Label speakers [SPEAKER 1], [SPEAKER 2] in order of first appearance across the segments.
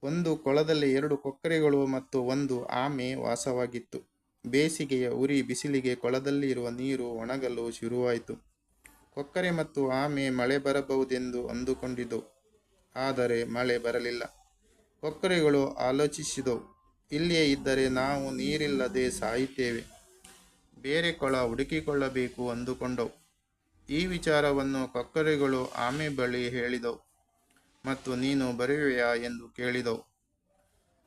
[SPEAKER 1] ಒಂದು ಕೊಳದಲ್ಲಿ 2 ಕೊಕ್ಕರೆಗಳು ಮತ್ತು ಒಂದು ಆಮೆ ವಾಸವಾಗಿತ್ತು. ಬೇಸಿಗೆಯ ಉರಿ ಬಿಸಿಲಿಗೆ ಕೊಳದಲ್ಲಿ ಇರುವ ನೀರು ಒಣಗಲು ಶುರುವಾಯಿತು. ಕೊಕ್ಕರೆ ಮತ್ತು ಆಮೆ ಮಳೆ ಬರಬಹುದೆಂದು ಅಂದುಕೊಂಡಿದ್ದವು, ಆದರೆ ಮಳೆ ಬರಲಿಲ್ಲ. ಕೊಕ್ಕರೆಗಳು ಆಲೋಚಿಸಿದವು, ಇಲ್ಲಿಯೇ ಇದ್ದರೆ ನಾವು ನೀರಿಲ್ಲದೆ ಸಾಯುತ್ತೇವೆ. ಬೇರೆ ಕೊಳ ಹುಡುಕಿಕೊಳ್ಳಬೇಕು ಅಂದುಕೊಂಡವು. ಈ ವಿಚಾರವನ್ನು ಕೊಕ್ಕರೆಗಳು ಆಮೆ ಬಳಿ ಹೇಳಿದವು ಮತ್ತು ನೀನು ಬರುವೆಯಾ ಎಂದು ಕೇಳಿದವು.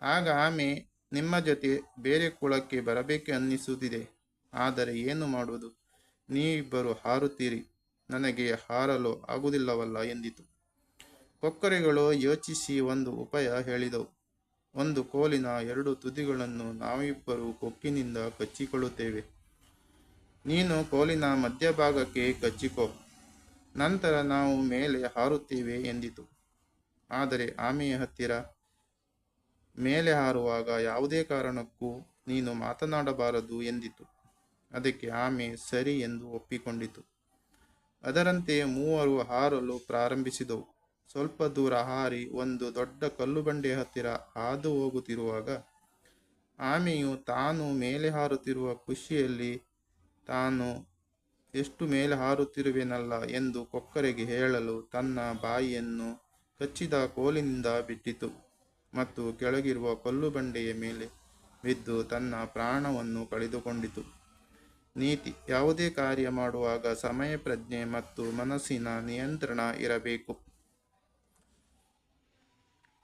[SPEAKER 1] ಆಗ ಆಮೆ, ನಿಮ್ಮ ಜೊತೆ ಬೇರೆ ಕುಳಕ್ಕೆ ಬರಬೇಕು ಅನ್ನಿಸುತ್ತಿದೆ, ಆದರೆ ಏನು ಮಾಡುವುದು? ನೀವಿಬ್ಬರು ಹಾರುತ್ತೀರಿ, ನನಗೆ ಹಾರಲು ಆಗುವುದಿಲ್ಲವಲ್ಲ ಎಂದಿತು. ಕೊಕ್ಕರೆಗಳು ಯೋಚಿಸಿ ಒಂದು ಉಪಾಯ ಹೇಳಿದವು. ಒಂದು ಕೋಲಿನ 2 ತುದಿಗಳನ್ನು ನಾವಿಬ್ಬರು ಕೊಕ್ಕಿನಿಂದ ಕಚ್ಚಿಕೊಳ್ಳುತ್ತೇವೆ. ನೀನು ಕೋಲಿನ ಮಧ್ಯಭಾಗಕ್ಕೆ ಕಚ್ಚಿಕೋ, ನಂತರ ನಾವು ಮೇಲೆ ಹಾರುತ್ತೇವೆ ಎಂದಿತು. ಆದರೆ ಆಮೆಯ ಹತ್ತಿರ ಮೇಲೆ ಹಾರುವಾಗ ಯಾವುದೇ ಕಾರಣಕ್ಕೂ ನೀನು ಮಾತನಾಡಬಾರದು ಎಂದಿತು. ಅದಕ್ಕೆ ಆಮೆ ಸರಿ ಎಂದು ಒಪ್ಪಿಕೊಂಡಿತು. ಅದರಂತೆ ಮೂವರು ಹಾರಲು ಪ್ರಾರಂಭಿಸಿದವು. ಸ್ವಲ್ಪ ದೂರ ಹಾರಿ ಒಂದು ದೊಡ್ಡ ಕಲ್ಲುಬಂಡೆಯ ಹತ್ತಿರ ಹಾದು ಹೋಗುತ್ತಿರುವಾಗ ಆಮೆಯು ತಾನು ಮೇಲೆ ಹಾರುತ್ತಿರುವ ಖುಷಿಯಲ್ಲಿ ತಾನು ಎಷ್ಟು ಮೇಲೆ ಹಾರುತ್ತಿರುವೆನಲ್ಲ ಎಂದು ಕೊಕ್ಕರೆಗೆ ಹೇಳಲು ತನ್ನ ಬಾಯಿಯನ್ನು ಕಚ್ಚಿದ ಕೋಲಿನಿಂದ ಬಿಟ್ಟಿತು ಮತ್ತು ಕೆಳಗಿರುವ ಕಲ್ಲುಬಂಡೆಯ ಮೇಲೆ ಬಿದ್ದು ತನ್ನ ಪ್ರಾಣವನ್ನು ಕಳೆದುಕೊಂಡಿತು. ನೀತಿ: ಯಾವುದೇ ಕಾರ್ಯ ಮಾಡುವಾಗ ಸಮಯ ಪ್ರಜ್ಞೆ ಮತ್ತು ಮನಸ್ಸಿನ ನಿಯಂತ್ರಣ ಇರಬೇಕು.